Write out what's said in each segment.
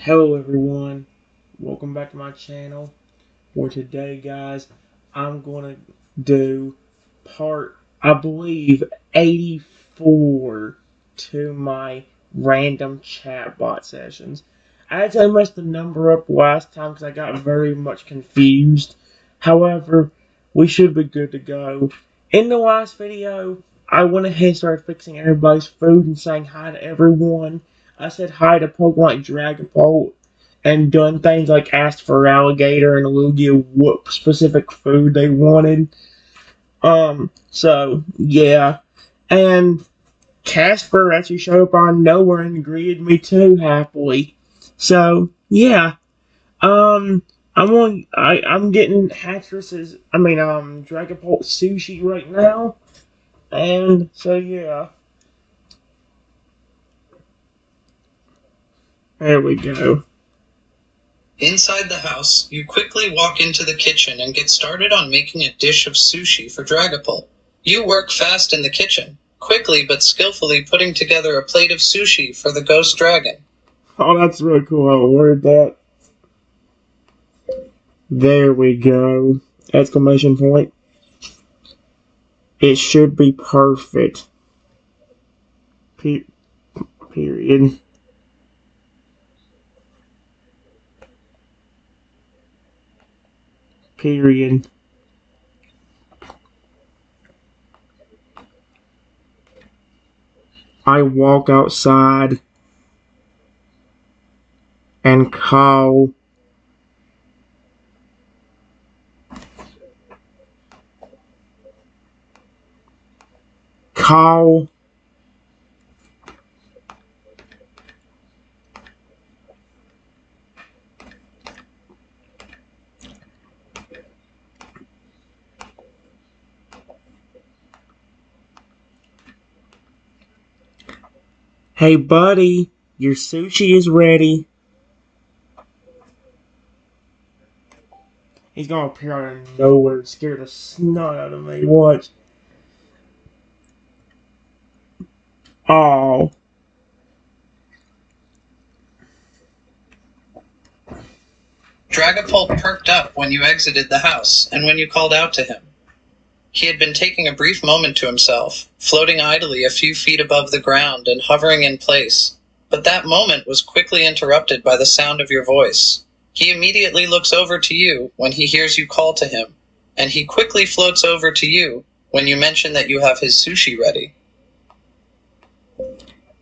Hello everyone, welcome back to my channel. For today guys, I'm gonna do part, I believe, 84 to my random chatbot sessions. I had to mess the number up last time because I got very much confused. However, we should be good to go. In the last video, I went ahead and started fixing everybody's food and saying hi to everyone. I said hi to Pokemon like Dragapult and done things like asked for alligator and Lugia what specific food they wanted. So yeah. And Casper actually showed up out of nowhere and greeted me too happily. So yeah. Um I'm getting Dragapult sushi right now. And so yeah. There we go. Inside the house, you quickly walk into the kitchen and get started on making a dish of sushi for Dragapult. You work fast in the kitchen, quickly but skillfully putting together a plate of sushi for the ghost dragon. Oh, that's really cool. I ordered that. There we go. Exclamation point. It should be perfect. Period. Period. I walk outside and call Hey buddy, your sushi is ready. He's gonna appear out of nowhere and scare the snot out of me. Watch. Oh. Dragapult perked up when you exited the house and when you called out to him. He had been taking a brief moment to himself, floating idly a few feet above the ground and hovering in place. But that moment was quickly interrupted by the sound of your voice. He immediately looks over to you when he hears you call to him, and he quickly floats over to you when you mention that you have his sushi ready.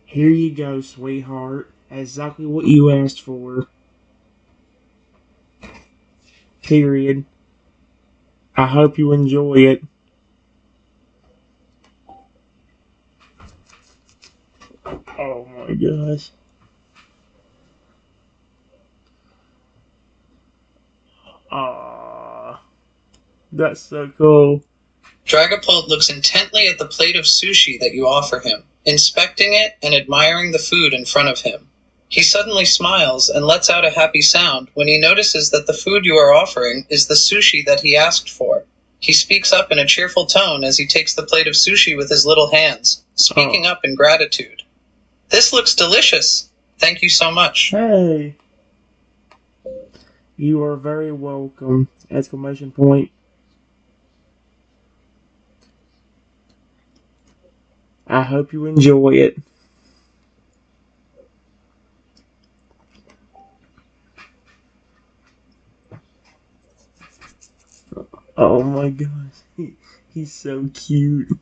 Here you go, sweetheart. Exactly what you asked for. Period. I hope you enjoy it. Oh my gosh. Ah, that's so cool. Dragapult looks intently at the plate of sushi that you offer him, inspecting it and admiring the food in front of him. He suddenly smiles and lets out a happy sound when he notices that the food you are offering is the sushi that he asked for. He speaks up in a cheerful tone as he takes the plate of sushi with his little hands, speaking up in gratitude. This looks delicious. Thank you so much. Hey. You are very welcome. Exclamation point. I hope you enjoy it. Oh my gosh. He's so cute.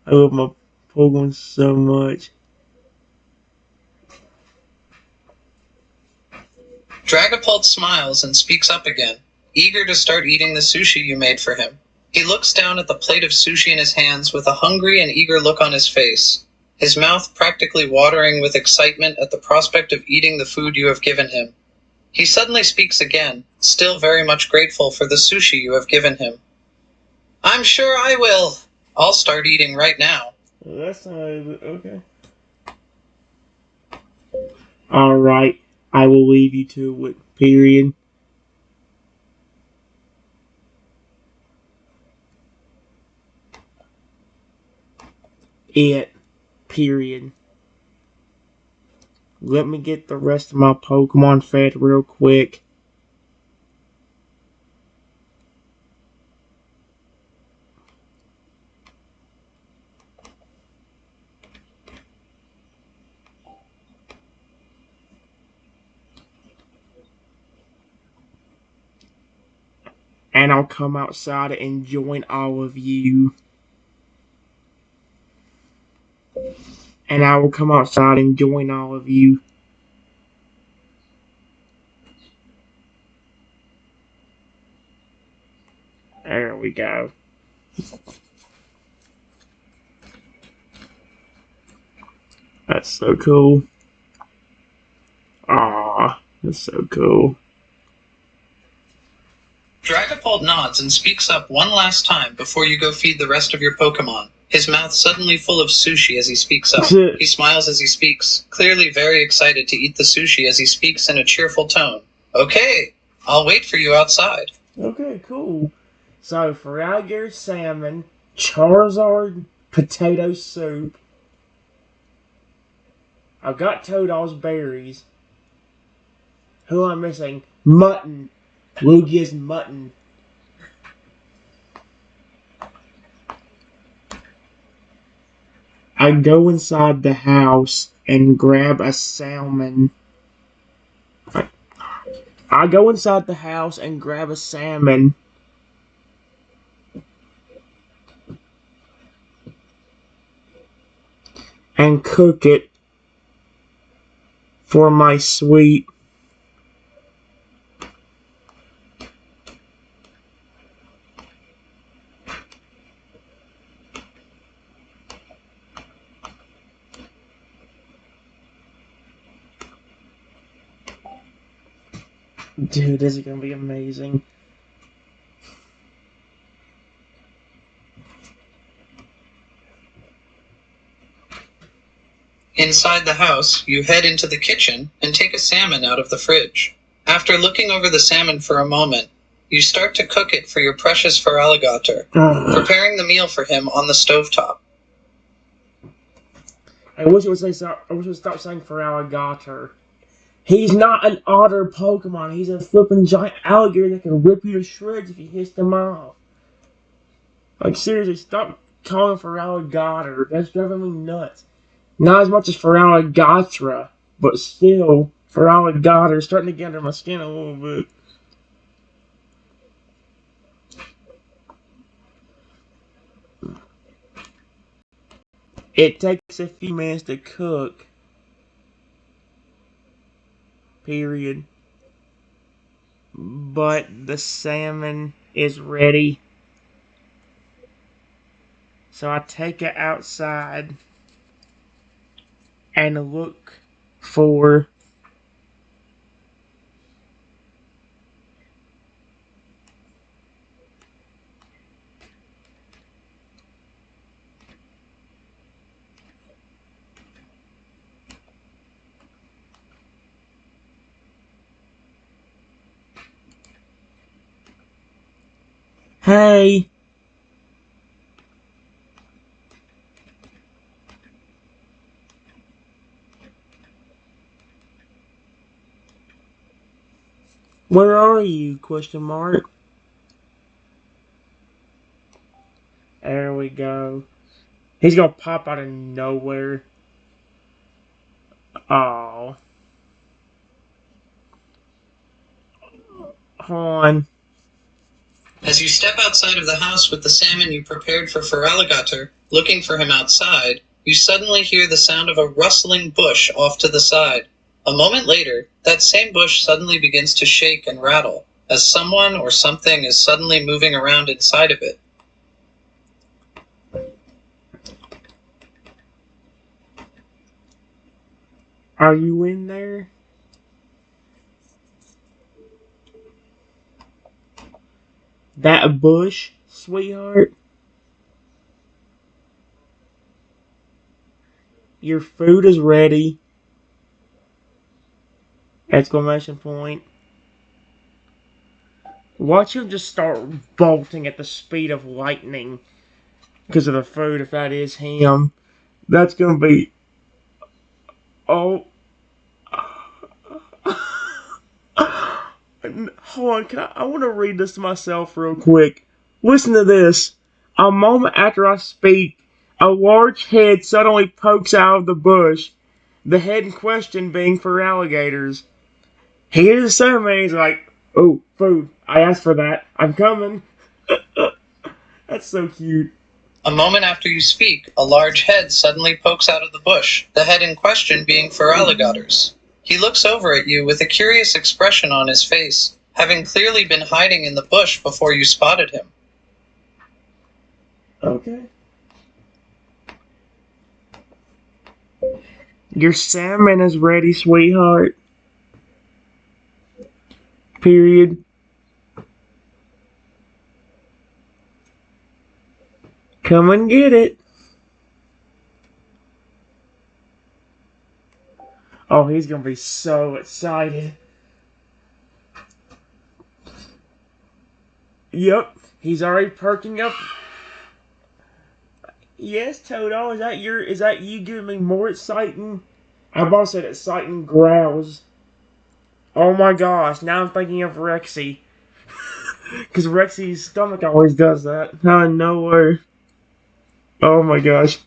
I love my Pokemon so much. Dragapult smiles and speaks up again, eager to start eating the sushi you made for him. He looks down at the plate of sushi in his hands with a hungry and eager look on his face, his mouth practically watering with excitement at the prospect of eating the food you have given him. He suddenly speaks again, still very much grateful for the sushi you have given him. I'm sure I will. I'll start eating right now. That's not okay. Alright, I will leave you to it. Period. It. Period. Let me get the rest of my Pokemon fed real quick. And I'll come outside and join all of you. And I will come outside and join all of you. There we go. That's so cool. Aw, that's so cool. Dragapult nods and speaks up one last time before you go feed the rest of your Pokemon. His mouth suddenly full of sushi as he speaks up. He smiles as he speaks, clearly very excited to eat the sushi as he speaks in a cheerful tone. Okay, I'll wait for you outside. Okay, cool. So, for alligator salmon, Charizard potato soup. I've got Toadal's berries. Who am I missing? Mutton. Lugia's mutton. I go inside the house and grab a salmon. I go inside the house and grab a salmon. And cook it for my sweet. Dude, this is gonna be amazing. Inside the house, you head into the kitchen and take a salmon out of the fridge. After looking over the salmon for a moment, you start to cook it for your precious Feraligatr, preparing the meal for him on the stovetop. I wish it would stop saying Feraligatr. He's not an otter Pokemon. He's a flipping giant alligator that can rip you to shreds if you hissed him off. Like, seriously, stop calling Feraligatr. That's driving me nuts. Not as much as Feraligatr, but still, Feraligatr is starting to get under my skin a little bit. It takes a few minutes to cook. Period. But the salmon is ready. So I take it outside and look for hey. Where are you? Question mark. There we go. He's gonna pop out of nowhere. Oh. Hold on. As you step outside of the house with the salmon you prepared for Feraligatr, looking for him outside, you suddenly hear the sound of a rustling bush off to the side. A moment later, that same bush suddenly begins to shake and rattle, as someone or something is suddenly moving around inside of it. Are you in there? That bush, sweetheart? Your food is ready. Exclamation point. Watch him just start bolting at the speed of lightning because of the food, if that is him. That's gonna be... Oh. hold on, I want to read this to myself real quick. Listen to this. A moment after I speak, a large head suddenly pokes out of the bush, the head in question being for alligators. He hears the sound and he's like, "Oh, food. I asked for that. I'm coming." That's so cute. A moment after you speak, a large head suddenly pokes out of the bush, the head in question being for alligators. He looks over at you with a curious expression on his face, having clearly been hiding in the bush before you spotted him. Okay. Your salmon is ready, sweetheart. Period. Come and get it. Oh, he's gonna be so excited. Yep, he's already perking up. Yes, Toto, is that you giving me more exciting? I about said exciting growls. Oh my gosh, now I'm thinking of Rexy. Because Rexy's stomach always does that. Out of nowhere. Oh my gosh.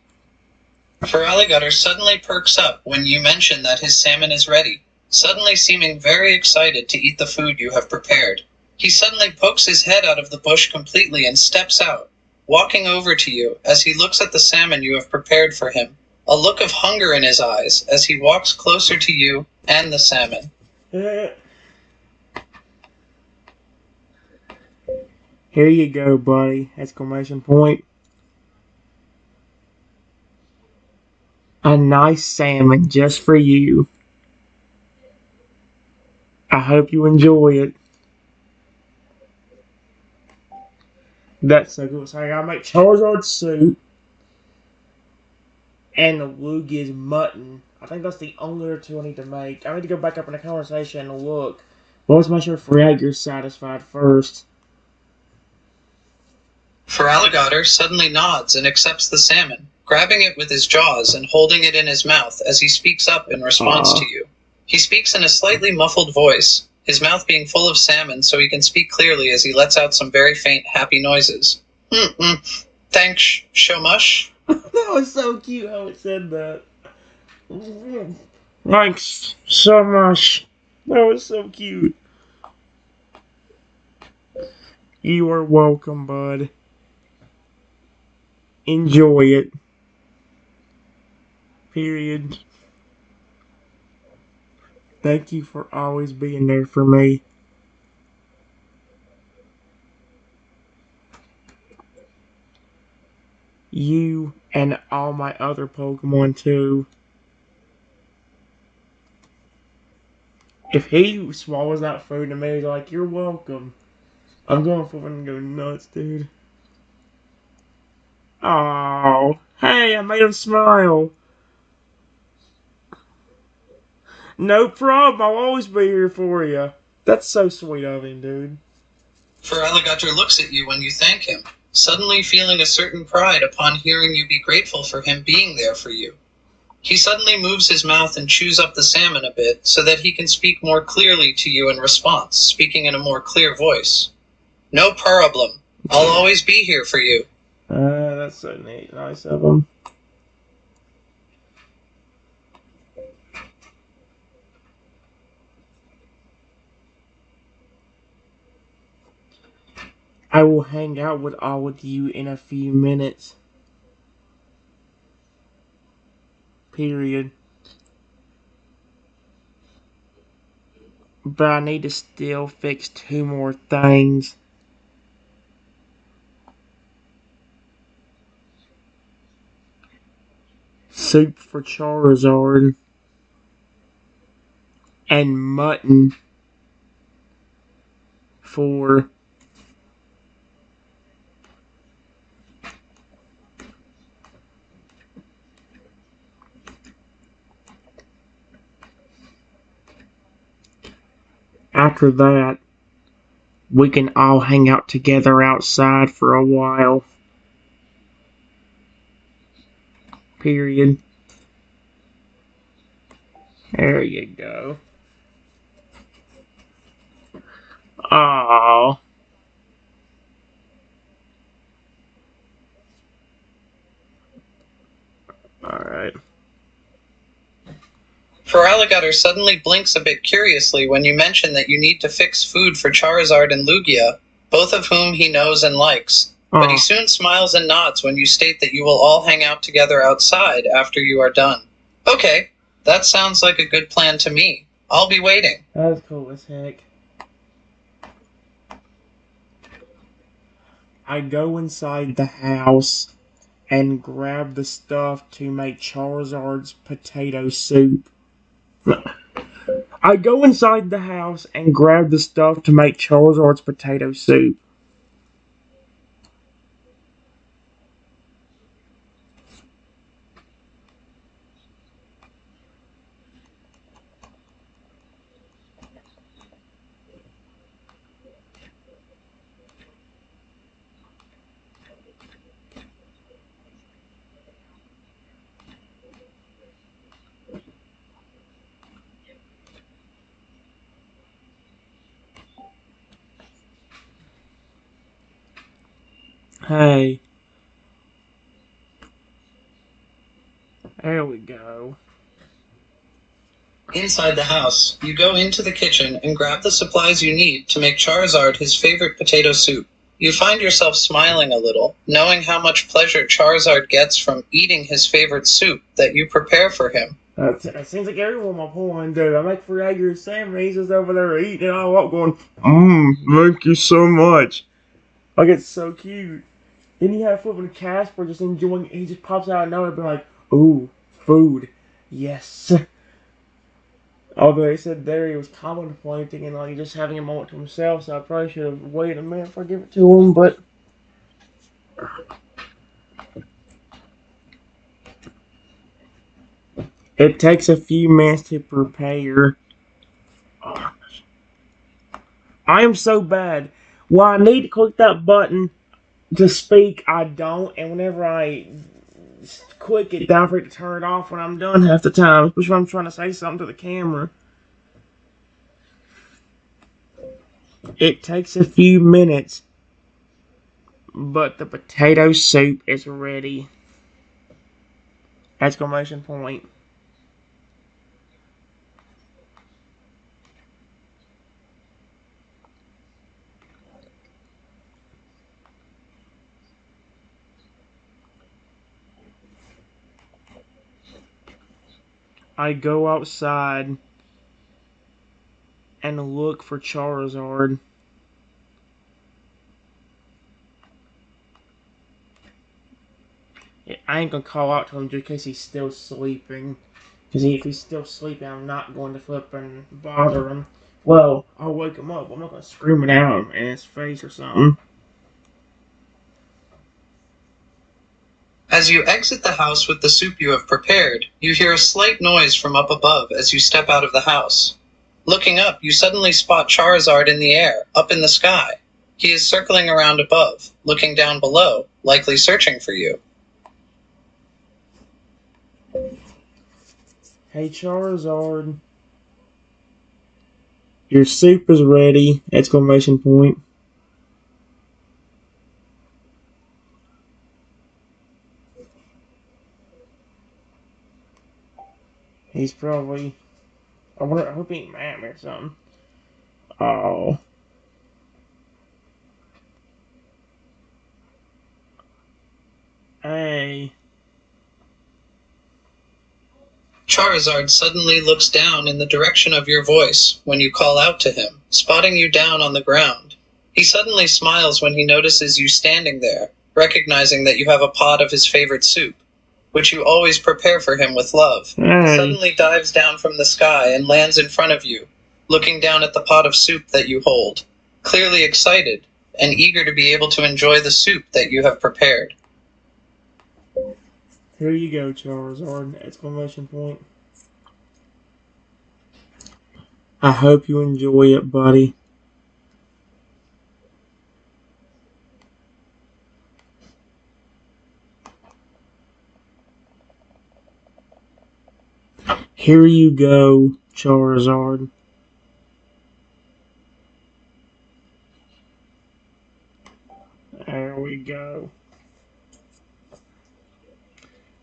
For alligator suddenly perks up when you mention that his salmon is ready, suddenly seeming very excited to eat the food you have prepared. He suddenly pokes his head out of the bush completely and steps out, walking over to you as he looks at the salmon you have prepared for him, a look of hunger in his eyes as he walks closer to you and the salmon. Here you go, buddy! Exclamation point. A nice salmon just for you. I hope you enjoy it. That's so cool. So I gotta make Charizard soup and the Lugia's mutton. I think that's the only other two I need to make. I need to go back up in the conversation and look. But let's make sure Fragger's satisfied first. For alligator suddenly nods and accepts the salmon, grabbing it with his jaws and holding it in his mouth as he speaks up in response to you. He speaks in a slightly muffled voice, his mouth being full of salmon so he can speak clearly as he lets out some very faint, happy noises. Thanks, Shomush. That was so cute how it said that. Thanks so much. That was so cute. You are welcome, bud. Enjoy it. Period. Thank you for always being there for me. You and all my other Pokemon too. If he swallows that food to me, he's like, "You're welcome." I'm going for him and go nuts, dude. Oh, hey, I made him smile. No problem, I'll always be here for you. That's so sweet of him, dude. For alligator looks at you when you thank him, suddenly feeling a certain pride upon hearing you be grateful for him being there for you. He suddenly moves his mouth and chews up the salmon a bit so that he can speak more clearly to you in response, speaking in a more clear voice. No problem. I'll always be here for you. That's so neat. Nice of him. I will hang out with all of you in a few minutes. Period. But I need to still fix two more things. Soup for Charizard. And mutton for after that, we can all hang out together outside for a while. Period. There you go. Oh. Alright. Feraligatr suddenly blinks a bit curiously when you mention that you need to fix food for Charizard and Lugia, both of whom he knows and likes. But he soon smiles and nods when you state that you will all hang out together outside after you are done. Okay, that sounds like a good plan to me. I'll be waiting. That's cool as heck. I go inside the house and grab the stuff to make Charizard's potato soup. I go inside the house and grab the stuff to make Charizard's potato soup. Hey. There we go. Inside the house, you go into the kitchen and grab the supplies you need to make Charizard his favorite potato soup. You find yourself smiling a little, knowing how much pleasure Charizard gets from eating his favorite soup that you prepare for him. That seems like everyone my point, dude. I make for the same. He's just over there eating it all up, going, thank you so much. Like, it's so cute. Then you have flipping Casper just enjoying. He just pops out of nowhere, be like, "Ooh, food, yes." Although he said there he was contemplating and like just having a moment to himself, so I probably should have waited a minute before I give it to him. But it takes a few minutes to prepare. I am so bad. Well, I need to click that button to speak. I don't, and whenever I click it, down for it to turn it off when I'm done half the time, especially when I'm trying to say something to the camera. It takes a few minutes, but the potato soup is ready. Exclamation point. I go outside and look for Charizard. I ain't gonna call out to him just in case he's still sleeping. Because if he's still sleeping, I'm not going to flip and bother him. Well, I'll wake him up. I'm not gonna scream it out in his face or something. As you exit the house with the soup you have prepared, you hear a slight noise from up above as you step out of the house. Looking up, you suddenly spot Charizard in the air, up in the sky. He is circling around above, looking down below, likely searching for you. Hey Charizard. Your soup is ready! Exclamation point. He's probably. I hope he ain't mad at me or something. Oh. Hey. Charizard suddenly looks down in the direction of your voice when you call out to him, spotting you down on the ground. He suddenly smiles when he notices you standing there, recognizing that you have a pot of his favorite soup, which you always prepare for him with love. Hey. He suddenly dives down from the sky and lands in front of you, looking down at the pot of soup that you hold, clearly excited and eager to be able to enjoy the soup that you have prepared. Here you go, Charizard! Exclamation point. I hope you enjoy it, buddy. Here you go, Charizard. There we go.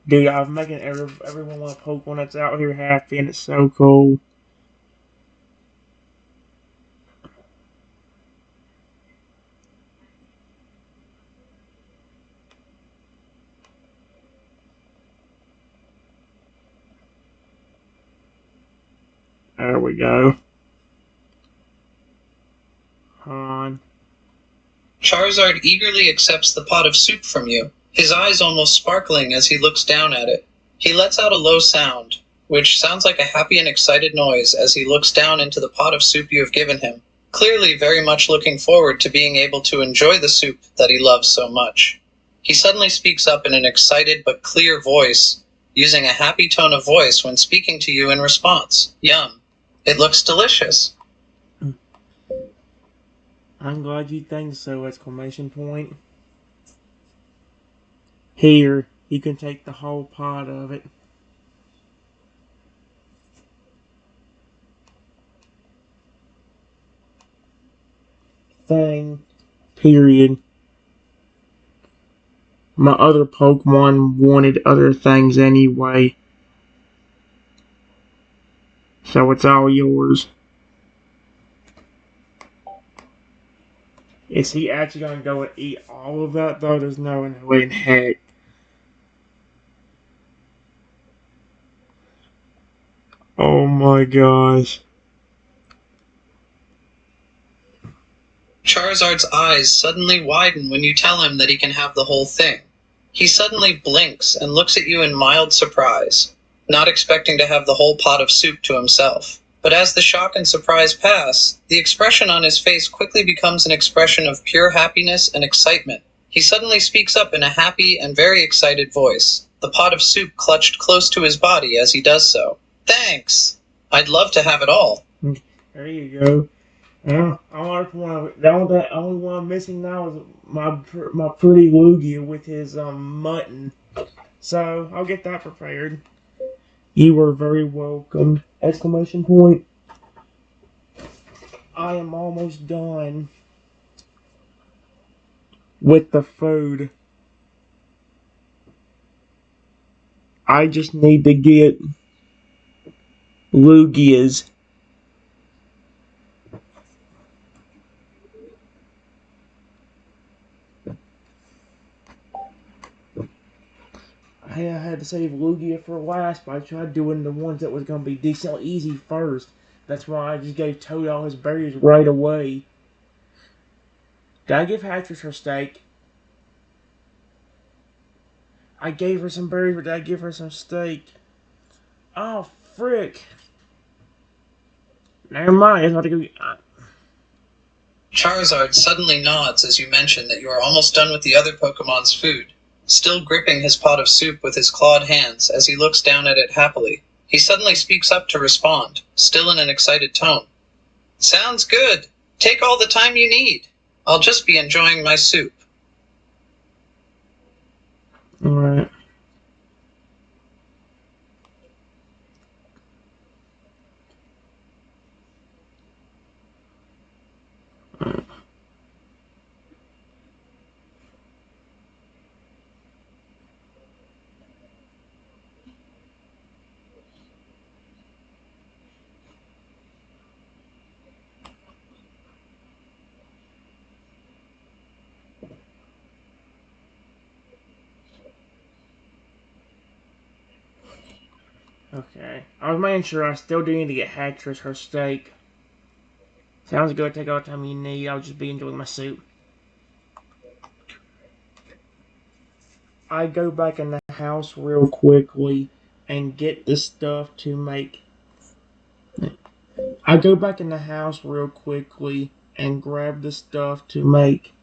Dude, I'm making everyone want to poke one that's out here happy, and it's so cool. There we go. On. Charizard eagerly accepts the pot of soup from you, his eyes almost sparkling as he looks down at it. He lets out a low sound, which sounds like a happy and excited noise as he looks down into the pot of soup you have given him, clearly very much looking forward to being able to enjoy the soup that he loves so much. He suddenly speaks up in an excited but clear voice, using a happy tone of voice when speaking to you in response. Yum. It looks delicious. I'm glad you think so! Exclamation point. Here, you can take the whole pot of it. Thing. Period. My other Pokemon wanted other things anyway. So it's all yours. Is he actually going to go and eat all of that, though? There's no way in heck. Oh my gosh. Charizard's eyes suddenly widen when you tell him that he can have the whole thing. He suddenly blinks and looks at you in mild surprise, not expecting to have the whole pot of soup to himself. But as the shock and surprise pass, the expression on his face quickly becomes an expression of pure happiness and excitement. He suddenly speaks up in a happy and very excited voice, the pot of soup clutched close to his body as he does so. Thanks! I'd love to have it all. There you go. Yeah, the only one I'm missing now is my pretty Lugia with his mutton. So I'll get that prepared. You are very welcome! Exclamation point. I am almost done with the food. I just need to get Lugia's. I had to save Lugia for last, but I tried doing the ones that was going to be decently easy first. That's why I just gave Toad all his berries right away. Did I give Hattress her steak? I gave her some berries, but did I give her some steak? Oh, frick. Never mind. I just have to go. Charizard suddenly nods as you mention that you are almost done with the other Pokemon's food, still gripping his pot of soup with his clawed hands as he looks down at it happily. He suddenly speaks up to respond, still in an excited tone. Sounds good. Take all the time you need. I'll just be enjoying my soup. Alright. Okay. I was making sure I still do need to get Hattress her steak. Sounds good. Take all the time you need. I'll just be enjoying my soup. I go back in the house real quickly and get the stuff to make. I go back in the house real quickly and grab the stuff to make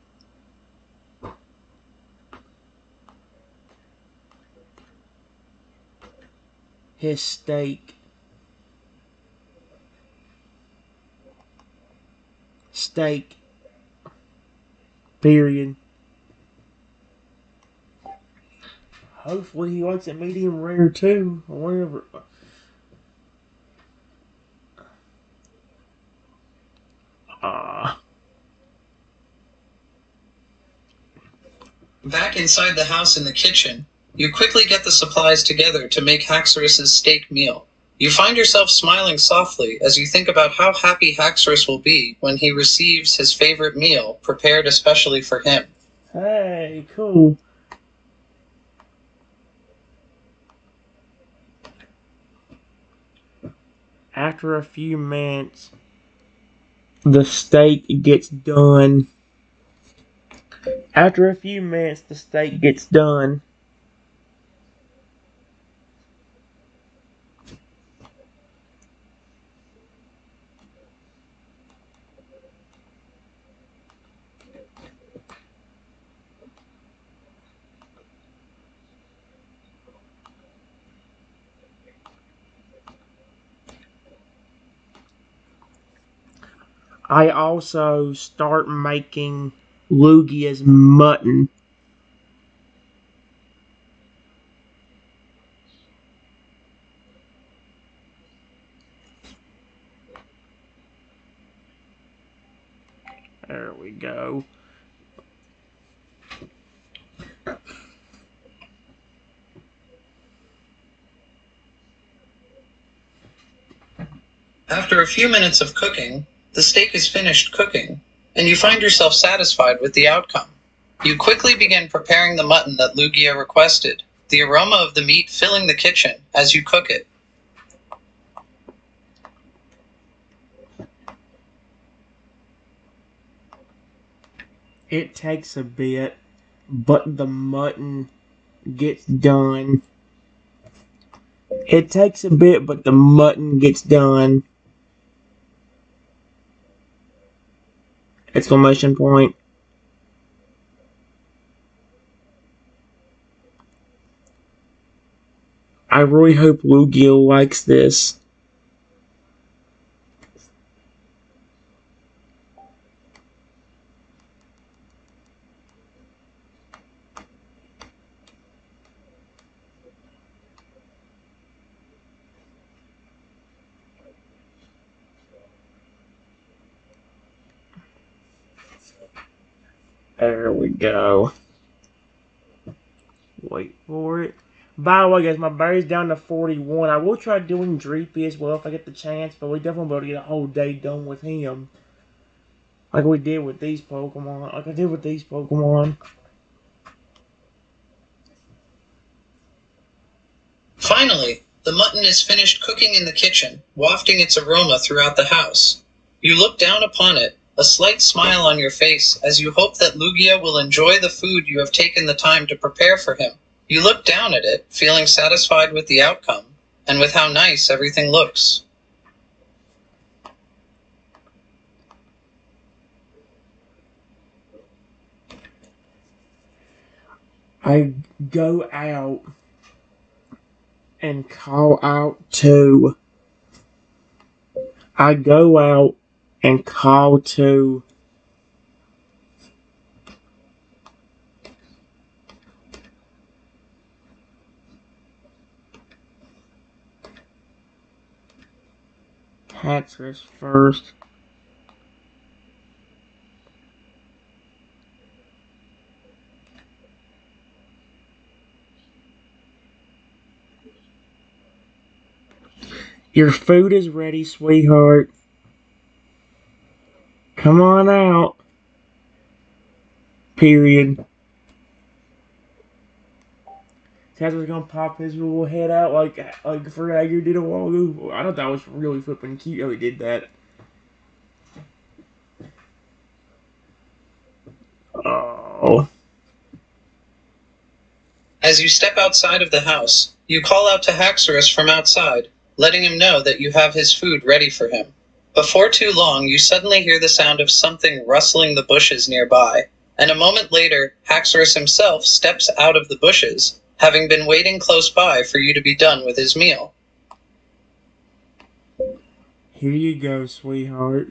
his steak. Steak. Period. Hopefully he likes it medium rare too, or whatever. Ah. Back inside the house in the kitchen, you quickly get the supplies together to make Haxorus's steak meal. You find yourself smiling softly as you think about how happy Haxorus will be when he receives his favorite meal prepared especially for him. Hey, cool. After a few minutes, the steak gets done. After a few minutes, the steak gets done. I also start making Lugia's mutton. There we go. After a few minutes of cooking, the steak is finished cooking, and you find yourself satisfied with the outcome. You quickly begin preparing the mutton that Lugia requested, the aroma of the meat filling the kitchen as you cook it. It takes a bit, but the mutton gets done. It takes a bit, but the mutton gets done. Exclamation point. I really hope Lugia likes this. There we go. Wait for it. By the way, guys, my berry's down to 41. I will try doing Dreepy as well if I get the chance, but we definitely will be able to get a whole day done with him. Like we did with these Pokemon. Like I did with these Pokemon. Finally, the mutton is finished cooking in the kitchen, wafting its aroma throughout the house. You look down upon it, a slight smile on your face as you hope that Lugia will enjoy the food you have taken the time to prepare for him. You look down at it, feeling satisfied with the outcome, and with how nice everything looks. I go out and call out to. I go out and call to. Haxorus first. Your food is ready, sweetheart. Come on out. Period. Haxorus gonna pop his little head out like Fragger did a while ago. I thought that was really flipping cute how he did that. Oh. As you step outside of the house, you call out to Haxorus from outside, letting him know that you have his food ready for him. Before too long, you suddenly hear the sound of something rustling the bushes nearby, and a moment later, Haxorus himself steps out of the bushes, having been waiting close by for you to be done with his meal. Here you go, sweetheart.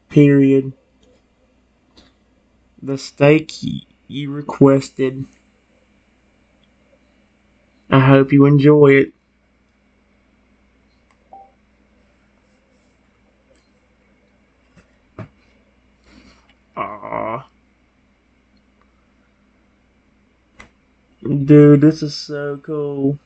Period. The steak you requested. I hope you enjoy it. Aww. Dude, this is so cool.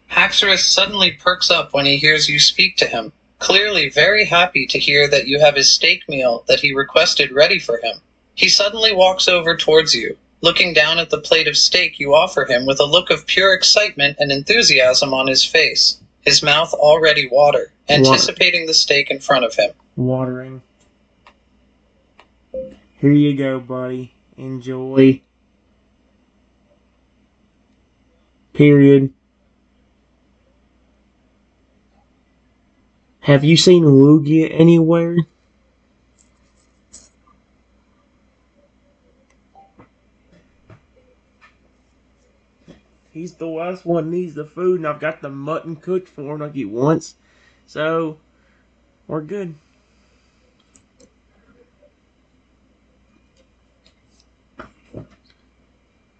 Haxorus suddenly perks up when he hears you speak to him, clearly very happy to hear that you have his steak meal that he requested ready for him. He suddenly walks over towards you, looking down at the plate of steak you offer him with a look of pure excitement and enthusiasm on his face, his mouth already anticipating the steak in front of him. Watering. Here you go, buddy. Enjoy. Period. Have you seen Lugia anywhere? He's the last one needs the food, and I've got the mutton cooked for him like he wants. So, we're good.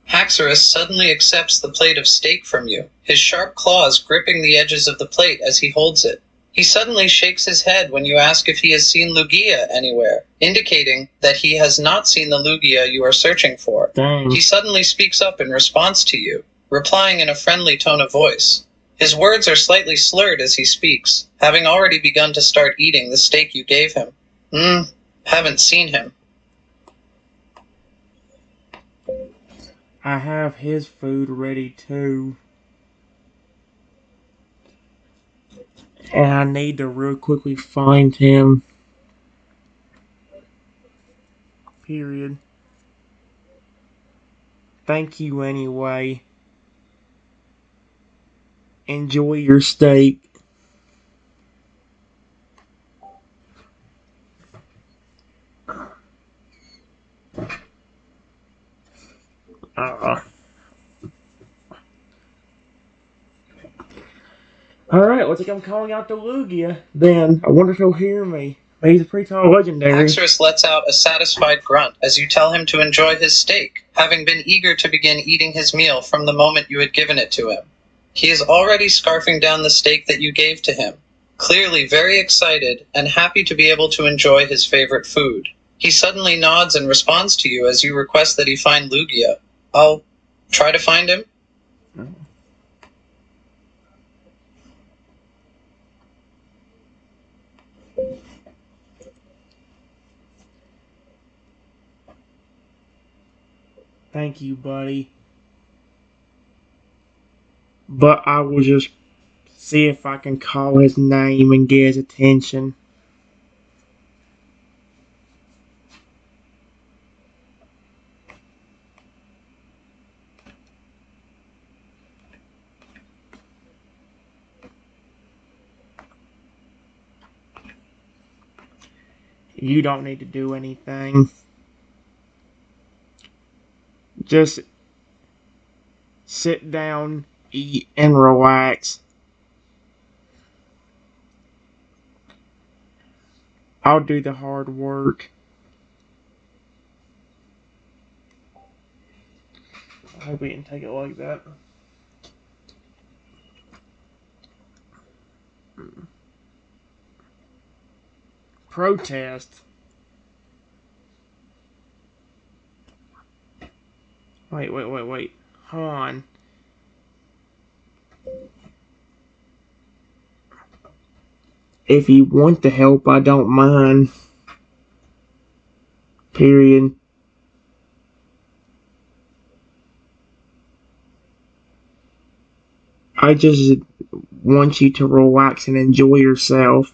Haxorus suddenly accepts the plate of steak from you, his sharp claws gripping the edges of the plate as he holds it. He suddenly shakes his head when you ask if he has seen Lugia anywhere, indicating that he has not seen the Lugia you are searching for. Dang. He suddenly speaks up in response to you, replying in a friendly tone of voice. His words are slightly slurred as he speaks, having already begun to start eating the steak you gave him. Haven't seen him. I have his food ready too. And I need to real quickly find him. Period. Thank you anyway. Enjoy your steak. Alright, looks like I'm calling out to Lugia. Then, I wonder if he'll hear me. He's a pretty tall legendary. Haxorus lets out a satisfied grunt as you tell him to enjoy his steak, having been eager to begin eating his meal from the moment you had given it to him. He is already scarfing down the steak that you gave to him, clearly very excited and happy to be able to enjoy his favorite food. He suddenly nods and responds to you as you request that he find Lugia. I'll try to find him. Thank you, buddy. But I will just see if I can call his name and get his attention. You don't need to do anything. Just sit down, eat, and relax. I'll do the hard work. I hope we didn't take it like that. Protest. Wait. Hold on. If you want the help, I don't mind. Period. I just want you to relax and enjoy yourself.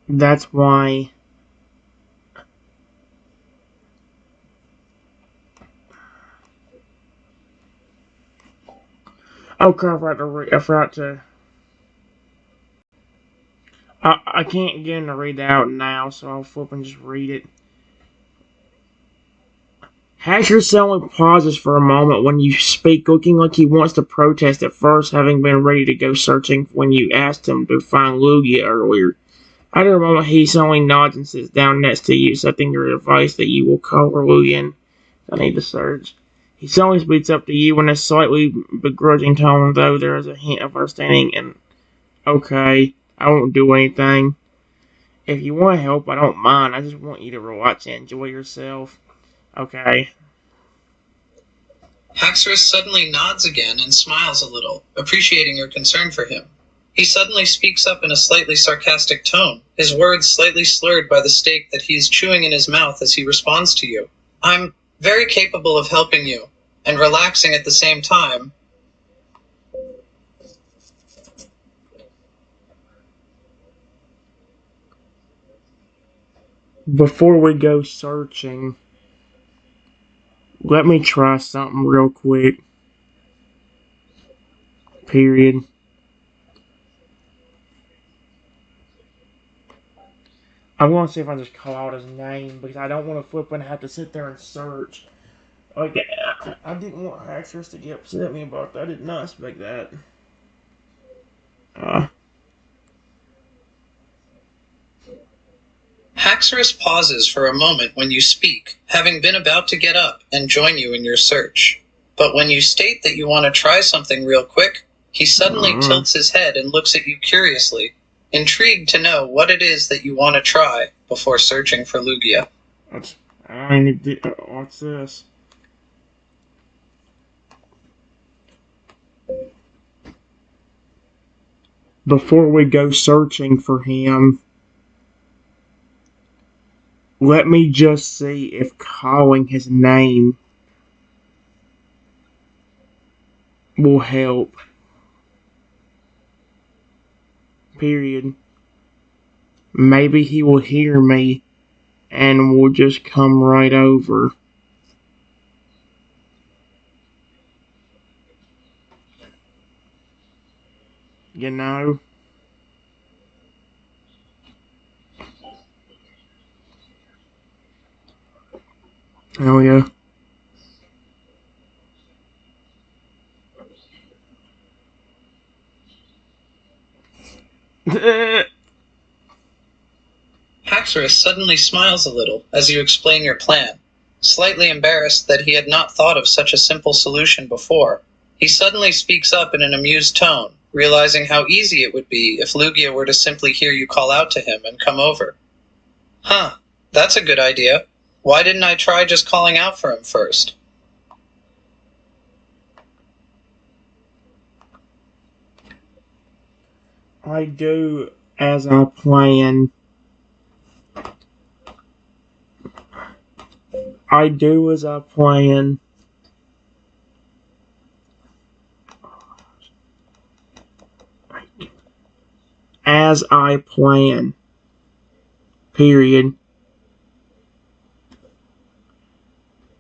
That's why oh crap, I forgot to I can't get him to read that out now, so I'll flip and just read it. Hacker suddenly pauses for a moment when you speak, looking like he wants to protest at first, having been ready to go searching when you asked him to find Lugia earlier. After a moment, he suddenly nods and sits down next to you, accepting your advice that you will cover Lugia and I need to search. He suddenly speaks up to you in a slightly begrudging tone, though there is a hint of understanding and, okay, I won't do anything. If you want to help, I don't mind. I just want you to relax and enjoy yourself. Okay. Haxorus suddenly nods again and smiles a little, appreciating your concern for him. He suddenly speaks up in a slightly sarcastic tone, his words slightly slurred by the steak that he is chewing in his mouth as he responds to you. I'm very capable of helping you, and relaxing at the same time. Before we go searching, let me try something real quick. Period. I'm going to see if I just call out his name because I don't want to flip and have to sit there and search. Like, I didn't want hackers to get upset at me about that. I did not expect that. Haxorus pauses for a moment when you speak, having been about to get up and join you in your search. But when you state that you want to try something real quick, he suddenly tilts his head and looks at you curiously, intrigued to know what it is that you want to try before searching for Lugia. What's this? Before we go searching for him, let me just see if calling his name will help. Period. Maybe he will hear me and will just come right over. You know? Oh, yeah. Haxorus suddenly smiles a little as you explain your plan, slightly embarrassed that he had not thought of such a simple solution before. He suddenly speaks up in an amused tone, realizing how easy it would be if Lugia were to simply hear you call out to him and come over. Huh, that's a good idea. Why didn't I try just calling out for him first? I do as I plan. I do as I plan. As I plan. Period.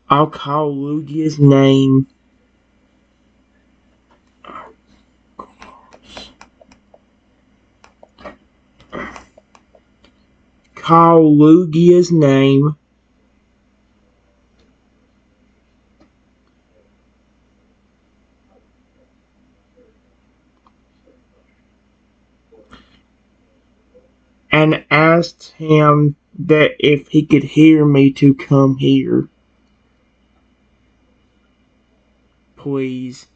I'll call Lugia's name. Call Lugia's name. And asked him that if he could hear me to come here. Please.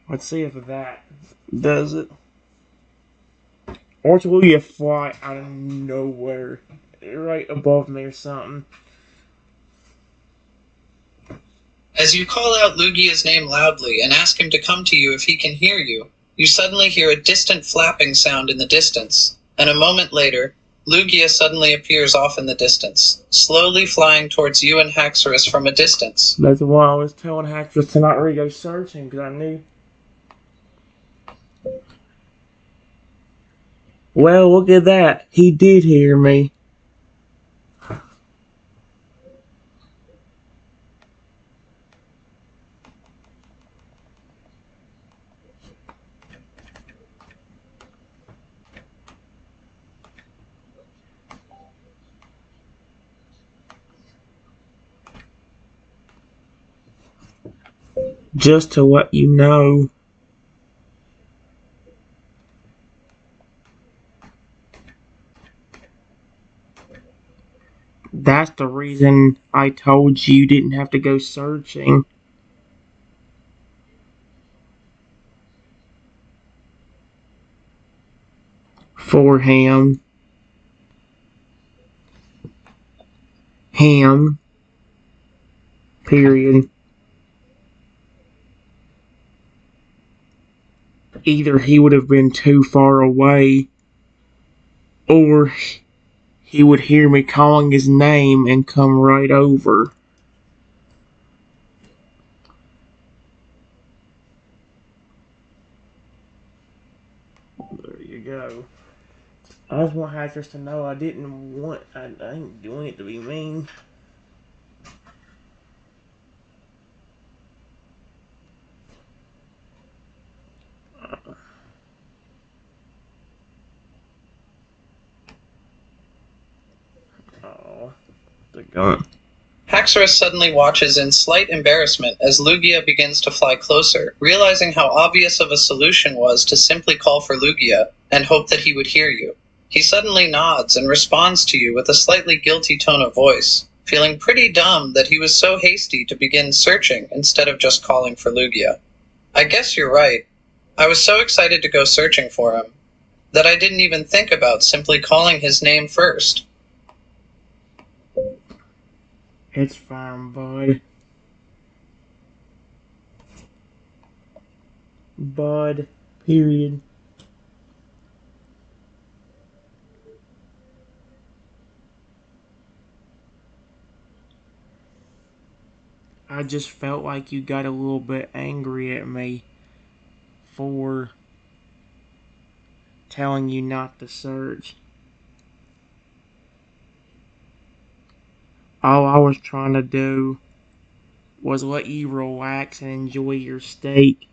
Let's see if that does it. Or it's Lugia fly out of nowhere. Right above me or something. As you call out Lugia's name loudly and ask him to come to you if he can hear you, you suddenly hear a distant flapping sound in the distance, and a moment later, Lugia suddenly appears off in the distance, slowly flying towards you and Haxorus from a distance. That's why I was telling Haxorus to not really go searching, because I knew. Well, look at that. He did hear me. Just to let you know, that's the reason I told you didn't have to go searching for him. Him. Period. Either he would have been too far away, or he would hear me calling his name and come right over. There you go. I just want hackers to know I ain't doing it to be mean. Oh, the gun. Haxorus suddenly watches in slight embarrassment as Lugia begins to fly closer, realizing how obvious of a solution was to simply call for Lugia and hope that he would hear you. He suddenly nods and responds to you with a slightly guilty tone of voice, feeling pretty dumb that he was so hasty to begin searching instead of just calling for Lugia. I guess you're right. I was so excited to go searching for him that I didn't even think about simply calling his name first. It's fine, bud. Bud. Period. I just felt like you got a little bit angry at me for telling you not to search. All I was trying to do was let you relax and enjoy your steak.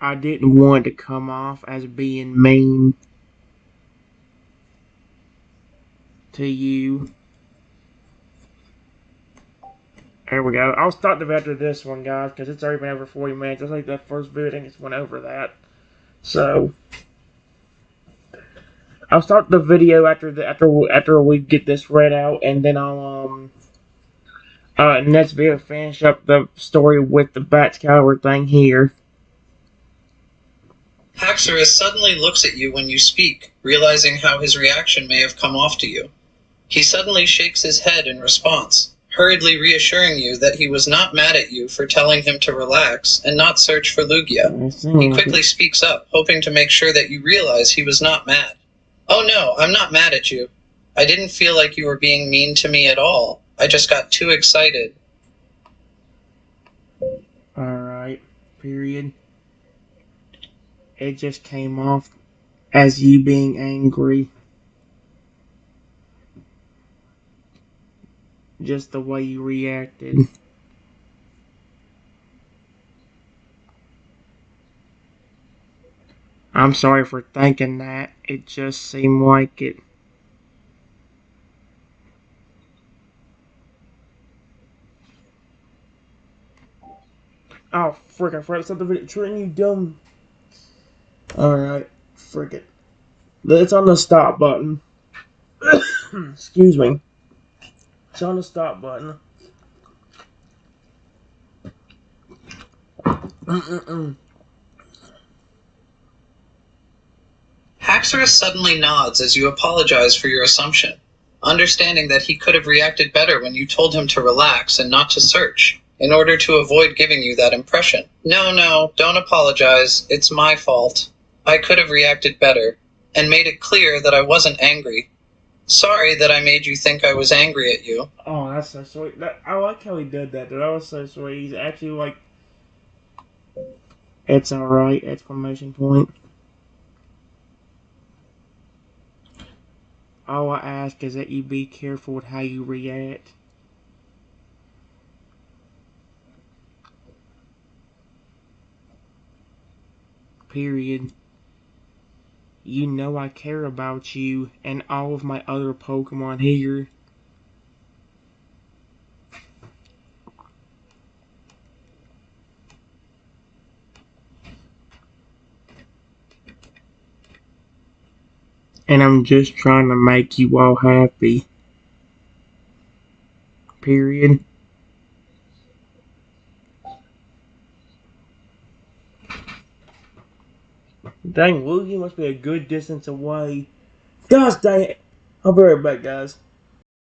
I didn't want to come off as being mean to you. There we go. I'll start the video after this one, guys, because it's already been over 40 minutes. Just like that first video, I think it's went over that. So I'll start the video after we get this read out, and then I'll next video finish up the story with the Baxcailbur thing here. Haxorus suddenly looks at you when you speak, realizing how his reaction may have come off to you. He suddenly shakes his head in response, hurriedly reassuring you that he was not mad at you for telling him to relax and not search for Lugia. He quickly speaks up, hoping to make sure that you realize he was not mad. Oh no, I'm not mad at you. I didn't feel like you were being mean to me at all. I just got too excited. Alright, period. It just came off as you being angry. Just the way you reacted. I'm sorry for thinking that. It just seemed like it. Oh, frick, I forgot to start the video. Trent, you dumb. Alright, frick it. It's on the stop button. Excuse me. It's on the stop button. Haxorus suddenly nods as you apologize for your assumption, understanding that he could have reacted better when you told him to relax and not to search, in order to avoid giving you that impression. No, don't apologize. It's my fault. I could have reacted better, and made it clear that I wasn't angry. Sorry that I made you think I was angry at you. Oh, that's so sweet. I like how he did that. That was so sweet. He's actually like, it's alright! Exclamation point. All I ask is that you be careful with how you react. Period. You know I care about you and all of my other Pokemon here. And I'm just trying to make you all happy. Period. Dang, Luigi must be a good distance away. Gosh dang it. I'll be right back, guys.